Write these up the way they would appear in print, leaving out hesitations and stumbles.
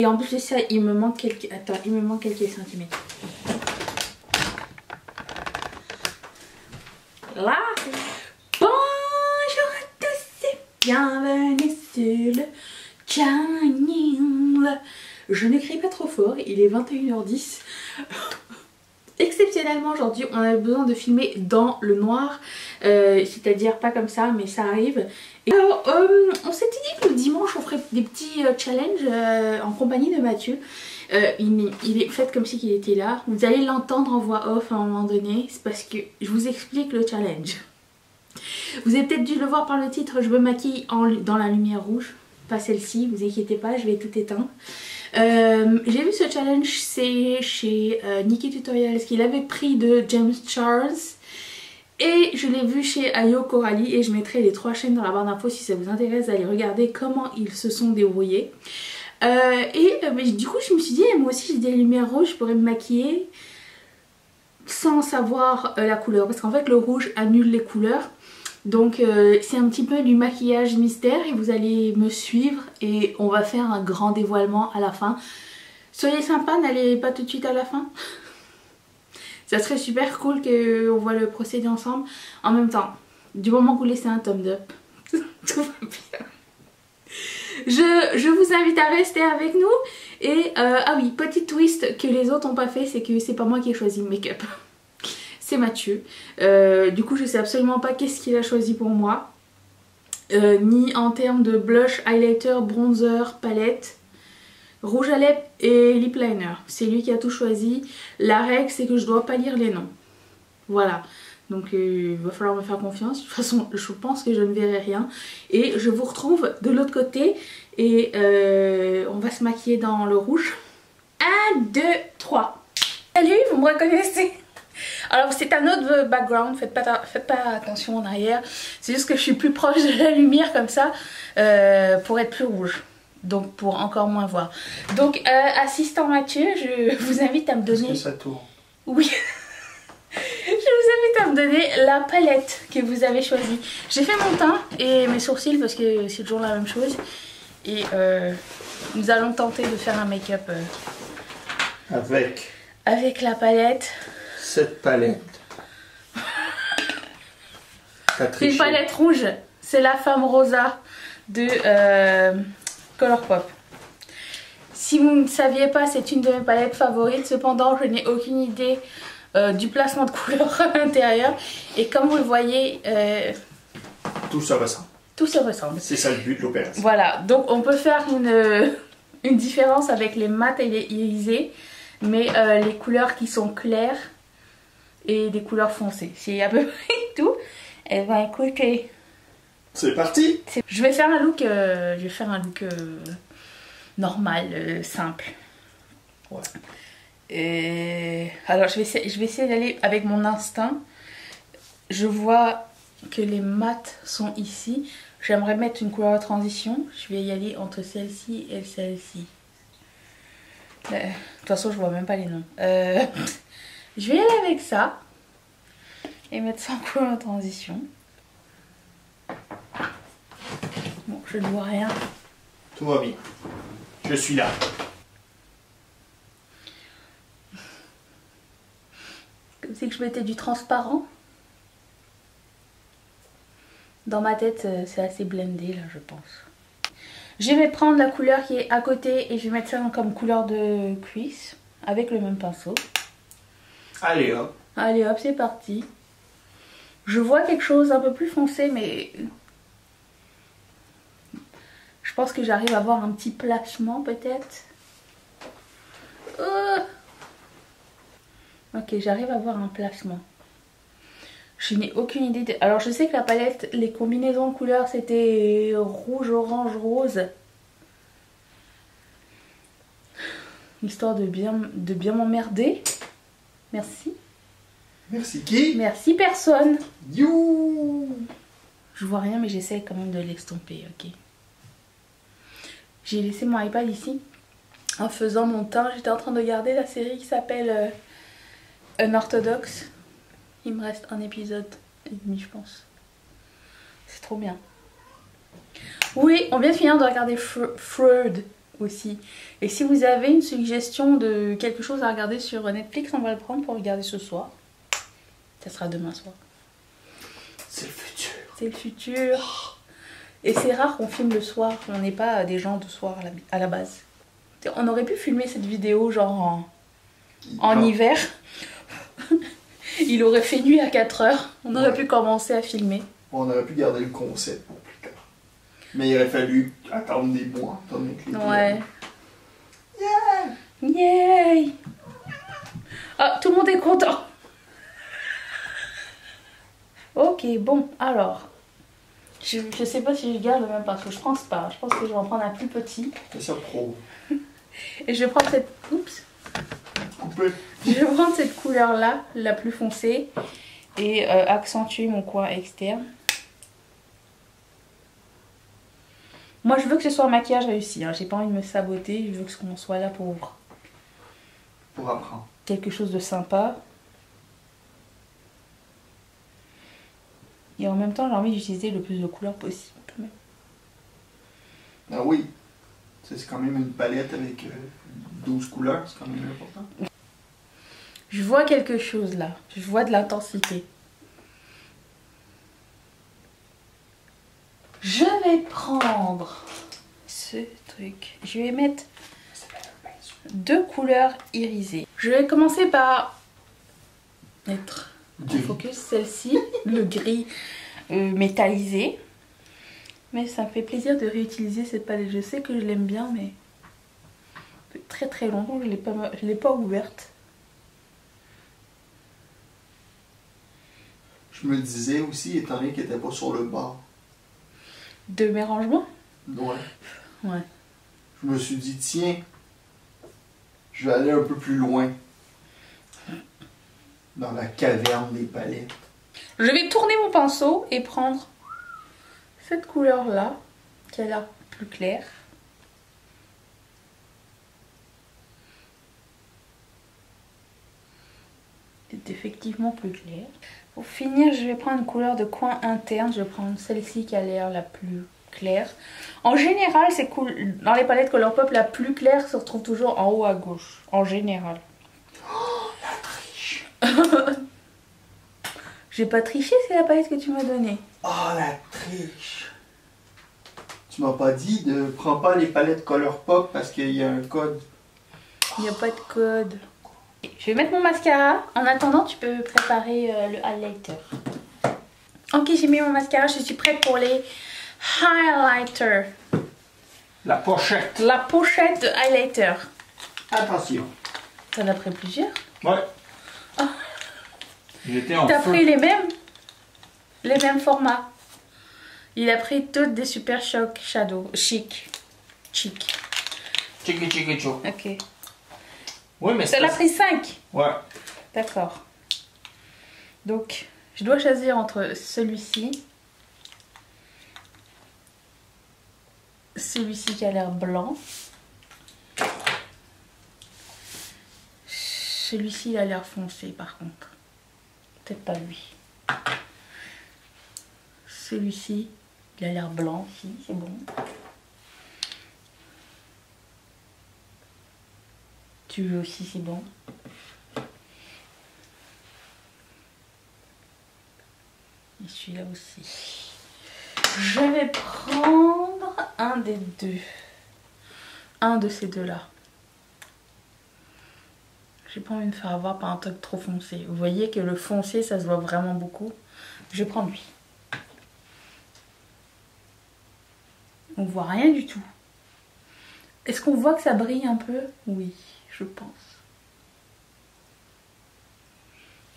Et en plus de ça, il me manque quelques... Attends, il me manque quelques centimètres. Là. Bonjour à tous et bienvenue sur le channel. Je ne crie pas trop fort, il est 21h10. Exceptionnellement aujourd'hui on avait besoin de filmer dans le noir, c'est-à-dire pas comme ça mais ça arrive. Et alors on s'était dit que le dimanche on ferait des petits challenges en compagnie de Mathieu. Il est fait comme si il était là, vous allez l'entendre en voix off à un moment donné, c'est parce que je vous explique le challenge. Vous avez peut-être dû le voir par le titre, je me maquille dans la lumière rouge, pas celle-ci, vous inquiétez pas, je vais tout éteindre. J'ai vu ce challenge, c'est chez Nikki Tutorials qu'il avait pris de James Charles et je l'ai vu chez Ayo Coralie et je mettrai les 3 chaînes dans la barre d'infos si ça vous intéresse d'aller regarder comment ils se sont débrouillés. Mais du coup je me suis dit moi aussi j'ai des lumières rouges, je pourrais me maquiller sans savoir la couleur parce qu'en fait le rouge annule les couleurs. Donc c'est un petit peu du maquillage mystère et vous allez me suivre et on va faire un grand dévoilement à la fin. Soyez sympa, n'allez pas tout de suite à la fin. Ça serait super cool qu'on voit le procédé ensemble. En même temps, du moment que vous laissez un thumbs up, tout va bien. Je vous invite à rester avec nous. Et ah oui, petit twist que les autres n'ont pas fait, c'est que c'est pas moi qui ai choisi le make-up. C'est Mathieu. Du coup je sais absolument pas qu'est-ce qu'il a choisi pour moi. Ni en termes de blush, highlighter, bronzer, palette, rouge à lèvres et lip liner. C'est lui qui a tout choisi. La règle c'est que je dois pas lire les noms. Voilà. Donc il va falloir me faire confiance. De toute façon je pense que je ne verrai rien. Et je vous retrouve de l'autre côté. Et on va se maquiller dans le rouge. 1, 2, 3. Salut, vous me reconnaissez? Alors c'est un autre background, faites pas attention en arrière, c'est juste que je suis plus proche de la lumière comme ça pour être plus rouge, donc pour encore moins voir. Donc assistant Mathieu, je vous invite à me donner... Est-ce que ça tourne? Oui. Je vous invite à me donner la palette que vous avez choisie. J'ai fait mon teint et mes sourcils parce que c'est toujours la même chose. Et nous allons tenter de faire un make-up avec la palette. Cette palette. Une palette rouge, c'est la femme rosa de Colourpop. Si vous ne saviez pas, c'est une de mes palettes favorites. Cependant, je n'ai aucune idée du placement de couleurs à l'intérieur. Et comme vous le voyez, tout se ressemble. Tout se ressemble. C'est ça le but de l'opération. Voilà, donc on peut faire une différence avec les mat et les irisés. Mais les couleurs qui sont claires et des couleurs foncées. C'est à peu près tout. Et ben écoutez. C'est parti. Je vais faire un look, normal, simple. Ouais. Alors je vais essayer d'aller avec mon instinct. Je vois que les mats sont ici. J'aimerais mettre une couleur de transition. Je vais y aller entre celle-ci et celle-ci. De toute façon je vois même pas les noms. Je vais y aller avec ça et mettre ça en couleur de transition. Bon, je ne vois rien. Tout va bien. Je suis là. Comme c'est que je mettais du transparent. Dans ma tête c'est assez blendé là je pense. Je vais prendre la couleur qui est à côté et je vais mettre ça comme couleur de cuisse avec le même pinceau. Allez hop. Allez hop, c'est parti. Je vois quelque chose un peu plus foncé mais je pense que j'arrive à avoir un petit placement peut-être. Ok, j'arrive à avoir un placement. Je n'ai aucune idée de... Alors je sais que la palette, les combinaisons de couleurs c'était rouge, orange, rose. Histoire de bien m'emmerder. Merci. Merci qui? Merci personne. You. Je vois rien mais j'essaie quand même de l'estomper, ok. J'ai laissé mon iPad ici. En faisant mon teint, j'étais en train de regarder la série qui s'appelle Unorthodox. Il me reste un épisode et demi je pense. C'est trop bien. Oui, on vient de finir de regarder Freud. aussi. Et si vous avez une suggestion de quelque chose à regarder sur Netflix, on va le prendre pour regarder ce soir. Ça sera demain soir. C'est le futur. C'est le futur. Et c'est rare qu'on filme le soir. On n'est pas des gens de soir à la base. On aurait pu filmer cette vidéo genre en hiver. Il aurait fait nuit à 4 heures. On aurait pu commencer à filmer. On aurait pu garder le concept pour plus tard. Mais il aurait fallu attendre des mois. Ouais. Yeah! Yay! Ah, tout le monde est content. Ok, bon, alors. Je sais pas si je garde le même pinceau. Je pense pas. Je pense que je vais en prendre un plus petit. C'est ça pro. Et je vais prendre cette... Oups. Coupé. Je vais prendre cette couleur-là, la plus foncée. Et accentuer mon coin externe. Moi, je veux que ce soit un maquillage réussi. Hein. J'ai pas envie de me saboter. Je veux qu'on soit là pour apprendre. Quelque chose de sympa. Et en même temps, j'ai envie d'utiliser le plus de couleurs possible. Quand même. Ah oui. C'est quand même une palette avec 12 couleurs. C'est quand même important. Je vois quelque chose là. Je vois de l'intensité. Je vais prendre ce truc. Je vais mettre 2 couleurs irisées. Je vais commencer par mettre en focus celle-ci, le gris métallisé. Mais ça me fait plaisir de réutiliser cette palette. Je sais que je l'aime bien, mais c'est très très longtemps que je l'ai pas ouverte. Je me disais aussi, étant donné qu'elle n'était pas sur le bord. De mes rangements? Ouais. Ouais. Je me suis dit, tiens, je vais aller un peu plus loin. Dans la caverne des palettes. Je vais tourner mon pinceau et prendre cette couleur là, qui a l'air plus claire. C'est effectivement plus clair. Pour finir, je vais prendre une couleur de coin interne. Je vais prendre celle-ci qui a l'air la plus claire. En général, c'est cool. Dans les palettes Colourpop, la plus claire se retrouve toujours en haut à gauche. En général. Oh, la triche. J'ai pas triché, c'est la palette que tu m'as donnée. Oh, la triche. Tu m'as pas dit de prends pas les palettes Colourpop parce qu'il y a un code. Il n'y a pas de code. Je vais mettre mon mascara. En attendant, tu peux préparer le highlighter. Ok, j'ai mis mon mascara. Je suis prête pour les highlighters. La pochette. La pochette de highlighter. Attention. T'en as pris plusieurs? Ouais. Oh. J'étais en T'as feu. pris les mêmes formats. Il a pris toutes des Super Shock Shadow. Chic. Chiki chiki chou. Ok. Oui, mais Ça l'a pris 5. Ouais. D'accord. Donc, je dois choisir entre celui-ci. Celui-ci qui a l'air blanc. Celui-ci il a l'air foncé par contre. Peut-être pas lui. Celui-ci, il a l'air blanc aussi, c'est bon. Tu veux aussi, c'est bon. Et celui-là aussi. Je vais prendre un des deux. Un de ces deux-là. J'ai pas envie de me faire avoir par un truc trop foncé. Vous voyez que le foncé, ça se voit vraiment beaucoup. Je vais prendre lui. On voit rien du tout. Est-ce qu'on voit que ça brille un peu? Oui, je pense.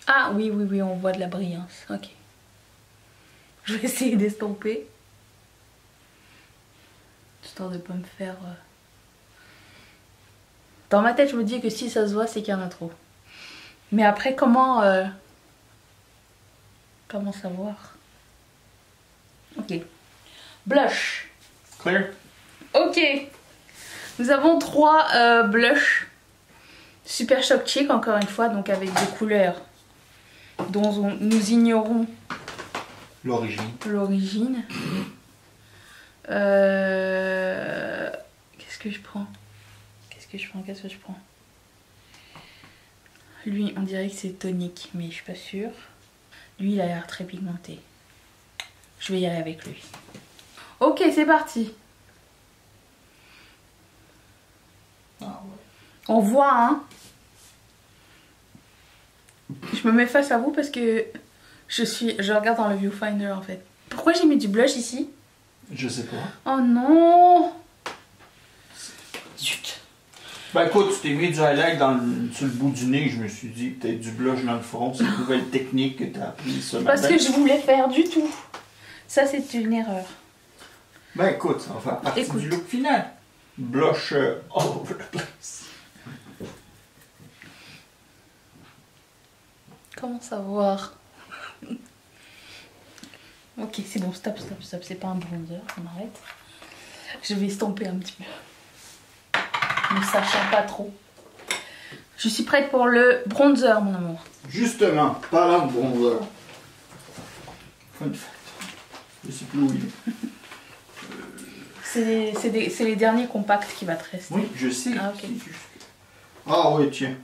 Ah oui, oui, oui, on voit de la brillance. Ok. Je vais essayer d'estomper. Histoire de pas me faire... Dans ma tête, je me dis que si ça se voit, c'est qu'il y en a trop. Mais après, comment savoir? Ok. Blush. Clear. Ok. Nous avons 3 blushs. Super Shock Chic, encore une fois, donc avec des couleurs dont nous ignorons l'origine. Qu'est-ce que je prends? Qu'est-ce que je prends? Qu'est-ce que je prends? Lui, on dirait que c'est tonique, mais je suis pas sûre. Lui, il a l'air très pigmenté. Je vais y aller avec lui. Ok, c'est parti. Ah ouais. On voit, hein. Je me mets face à vous parce que je regarde dans le viewfinder en fait. Pourquoi j'ai mis du blush ici? Je sais pas. Oh non. Zut. Ben écoute, tu t'es mis du highlight sur le bout du nez, je me suis dit peut-être du blush dans le front, c'est une nouvelle technique que tu as appris ça. Parce que je voulais faire du tout. Ça c'est une erreur. Ben écoute, ça va faire partie du look final. Blush all over the place. Comment savoir? Ok, c'est bon, stop, c'est pas un bronzer, on arrête. Je vais estomper un petit peu. Ne sachant pas trop. Je suis prête pour le bronzer, mon amour. Justement, parlant de bronzer. Fun fact. Je sais plus où il est. C'est les derniers compacts qui va te rester. Oui, je sais. Ah, ok. Ah oui, tiens.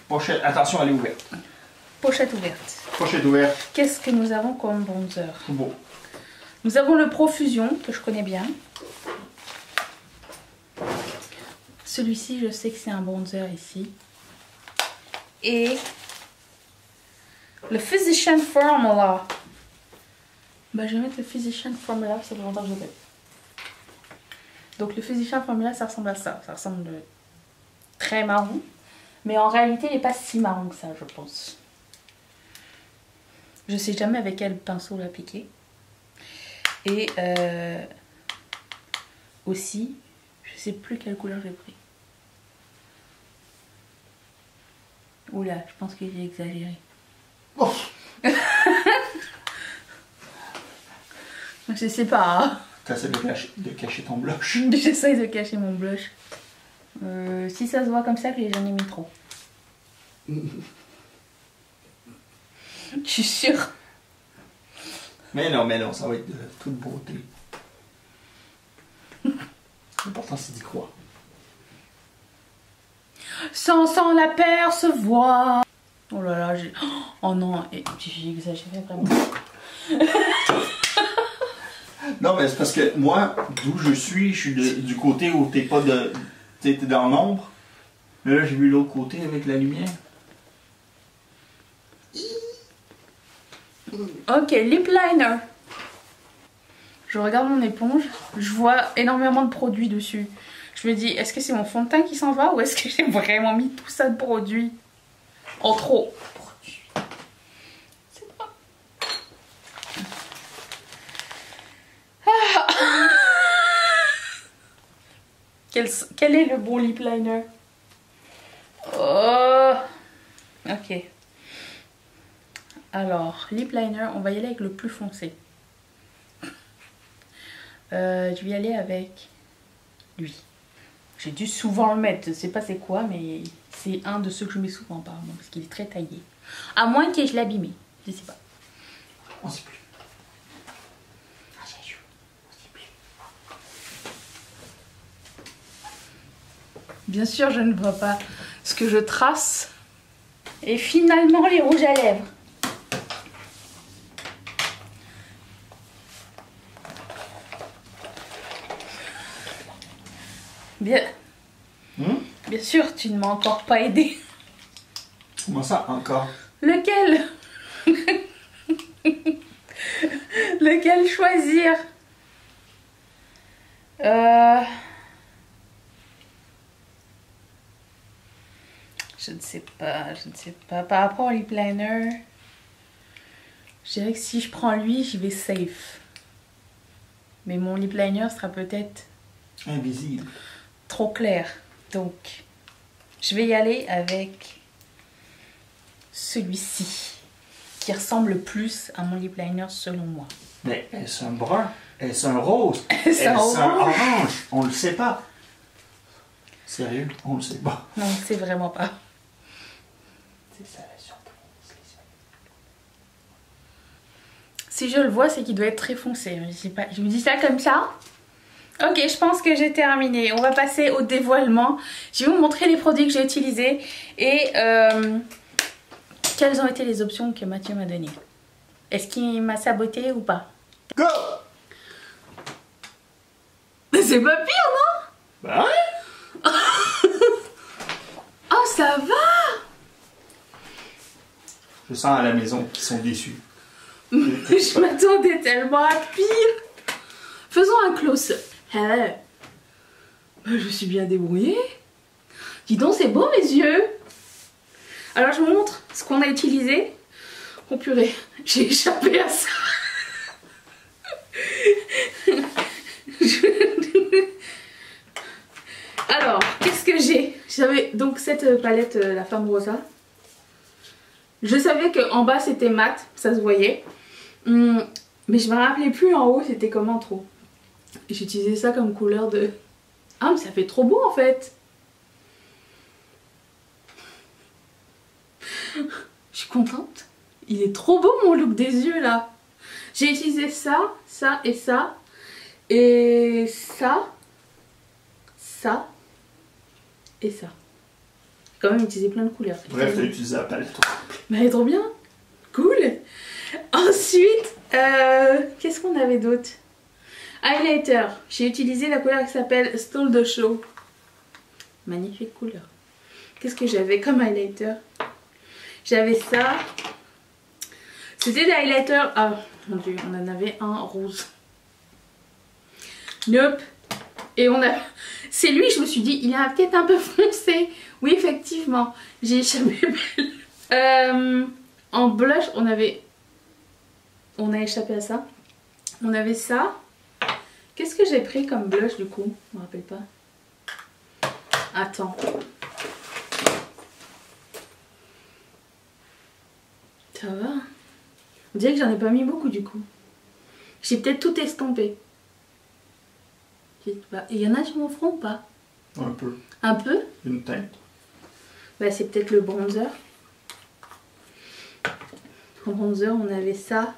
Pochette, attention, elle est ouverte. Pochette ouverte. Pochette ouverte. Qu'est-ce que nous avons comme bronzer? Bon. Nous avons le Profusion, que je connais bien. Celui-ci, je sais que c'est un bronzer ici. Et le Physician Formula. Bah, je vais mettre le Physician Formula, ça fait longtemps que je l'ai. Donc le Physician Formula, ça ressemble à ça. Ça ressemble très marron. Mais en réalité, il n'est pas si marron que ça, je pense. Je sais jamais avec quel pinceau l'appliquer. Et aussi, je sais plus quelle couleur j'ai pris. Oula, je pense que j'ai exagéré. Oh. Je sais pas. T'essaies de cacher ton blush. J'essaye de cacher mon blush. Si ça se voit comme ça, que j'en ai mis trop. Je suis sûre. Mais non, ça va être de toute beauté. L'important c'est d'y croire. Sans l'apercevoir. Oh là là, j'ai... Oh non, j'ai exagéré vraiment. Non, mais c'est parce que moi, d'où je suis du côté où t'es pas de... T'es dans l'ombre. Mais là, j'ai vu l'autre côté avec la lumière. Ok, lip liner. Je regarde mon éponge, je vois énormément de produits dessus. Je me dis, est-ce que c'est mon fond de teint qui s'en va ou est-ce que j'ai vraiment mis tout ça de produits en trop? C'est pas. Ah. Quel est le bon lip liner? Oh. Ok. Alors, lip liner, on va y aller avec le plus foncé. Je vais y aller avec lui. J'ai dû souvent le mettre, je sais pas c'est quoi, mais c'est un de ceux que je mets souvent apparemment, parce qu'il est très taillé. À moins que je l'abîme, je sais pas. On sait plus. Bien sûr, je ne vois pas ce que je trace. Et finalement, les rouges à lèvres. Bien. Bien sûr, tu ne m'as encore pas aidé. Comment ça, encore? Lequel? Lequel choisir? Je ne sais pas. Par rapport au lip liner, je dirais que si je prends lui, j'y vais safe. Mais mon lip liner sera peut-être invisible. Trop clair. Donc, je vais y aller avec celui-ci, qui ressemble le plus à mon lip liner selon moi. Mais est-ce un brun? Est-ce un rose? Est-ce un orange? On le sait pas. Sérieux? On le sait pas. Non, on ne sait vraiment pas. C'est ça la surprise. Si je le vois, c'est qu'il doit être très foncé. Je sais pas, je me dis ça comme ça. Ok, je pense que j'ai terminé. On va passer au dévoilement. Je vais vous montrer les produits que j'ai utilisés et quelles ont été les options que Mathieu m'a données. Est-ce qu'il m'a saboté ou pas? Go! C'est pas pire, non? Bah ouais! Oh, ça va! Je sens à la maison qu'ils sont déçus. Je m'attendais tellement à pire. Faisons un close. Hello. Je suis bien débrouillée. Dis donc, c'est beau mes yeux. Alors, je vous montre ce qu'on a utilisé. Oh purée, j'ai échappé à ça. Alors, qu'est-ce que j'ai? J'avais donc cette palette La Femme Rosa. Je savais qu'en bas c'était mat, ça se voyait. Mais je me rappelais plus en haut c'était comment trop. J'utilisais ça comme couleur de... Ah mais ça fait trop beau en fait. Je suis contente. Il est trop beau mon look des yeux là. J'ai utilisé ça, ça et ça. Et ça. Ça. Et ça. J'ai quand même utilisé plein de couleurs. Bref, t'as utilisé la palette. Mais elle est trop bien. Cool. Ensuite, qu'est-ce qu'on avait d'autre? Highlighter. J'ai utilisé la couleur qui s'appelle Stole the Show. Magnifique couleur. Qu'est-ce que j'avais comme highlighter? J'avais ça. C'était des highlighters. Ah mon dieu, on en avait un rose. Nope. Et on a... C'est lui, je me suis dit, il est peut-être un peu foncé. Oui, effectivement. J'ai échappé belle. En blush, on a échappé à ça. On avait ça. Qu'est-ce que j'ai pris comme blush du coup? Je me rappelle pas. Attends. Ça va. On dirait que j'en ai pas mis beaucoup du coup. J'ai peut-être tout estampé. Il y en a sur mon front ou pas? Un peu. Un peu? Une teinte. Bah, c'est peut-être le bronzer. En bronzer, on avait ça.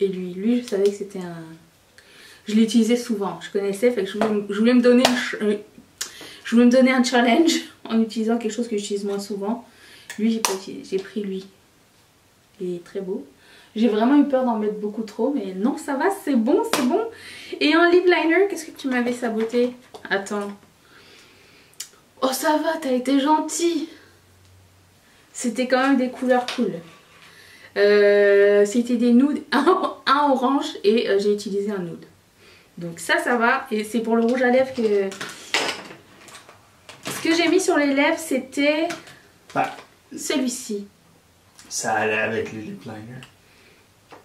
Et lui. Lui, je savais que c'était un... Je l'utilisais souvent. Je connaissais, fait que je voulais me donner un challenge en utilisant quelque chose que j'utilise moins souvent. Lui, j'ai pas utilisé. J'ai pris lui. Il est très beau. J'ai vraiment eu peur d'en mettre beaucoup trop, mais non, ça va, c'est bon, c'est bon. Et en lip liner, qu'est-ce que tu m'avais saboté? Attends. Oh, ça va, t'as été gentil. C'était quand même des couleurs cool. C'était des nudes, un orange et j'ai utilisé un nude. Donc ça va. Et c'est pour le rouge à lèvres que... Ce que j'ai mis sur les lèvres, c'était celui-ci. Ça allait avec les lip liners.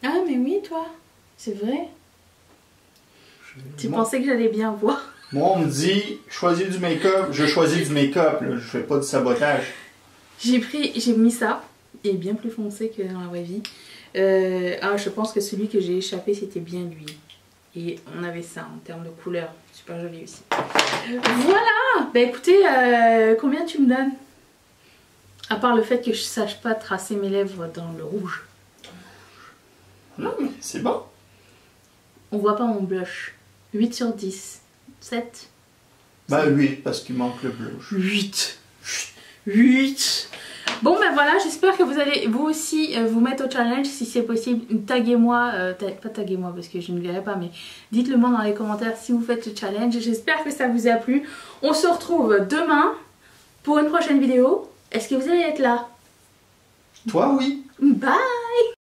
Ah mais oui toi, c'est vrai. Tu pensais que j'allais bien voir. Moi on me dit, choisis du make-up, je choisis du make-up, je fais pas du sabotage. J'ai mis ça, il est bien plus foncé que dans la vraie vie. Je pense que celui que j'ai échappé c'était bien lui. Et on avait ça en termes de couleur, super joli aussi. Voilà, bah écoutez, combien tu me donnes? À part le fait que je sache pas tracer mes lèvres dans le rouge. Non mais c'est bon. On voit pas mon blush. 8 sur 10. 7. Bah 8 parce qu'il manque le blush. 8. 8. Bon ben voilà, j'espère que vous allez vous aussi vous mettre au challenge si c'est possible. Taguez-moi, pas taguez-moi parce que je ne verrai pas, mais dites-le moi dans les commentaires si vous faites le challenge. J'espère que ça vous a plu. On se retrouve demain pour une prochaine vidéo. Est-ce que vous allez être là? Toi oui. Bye.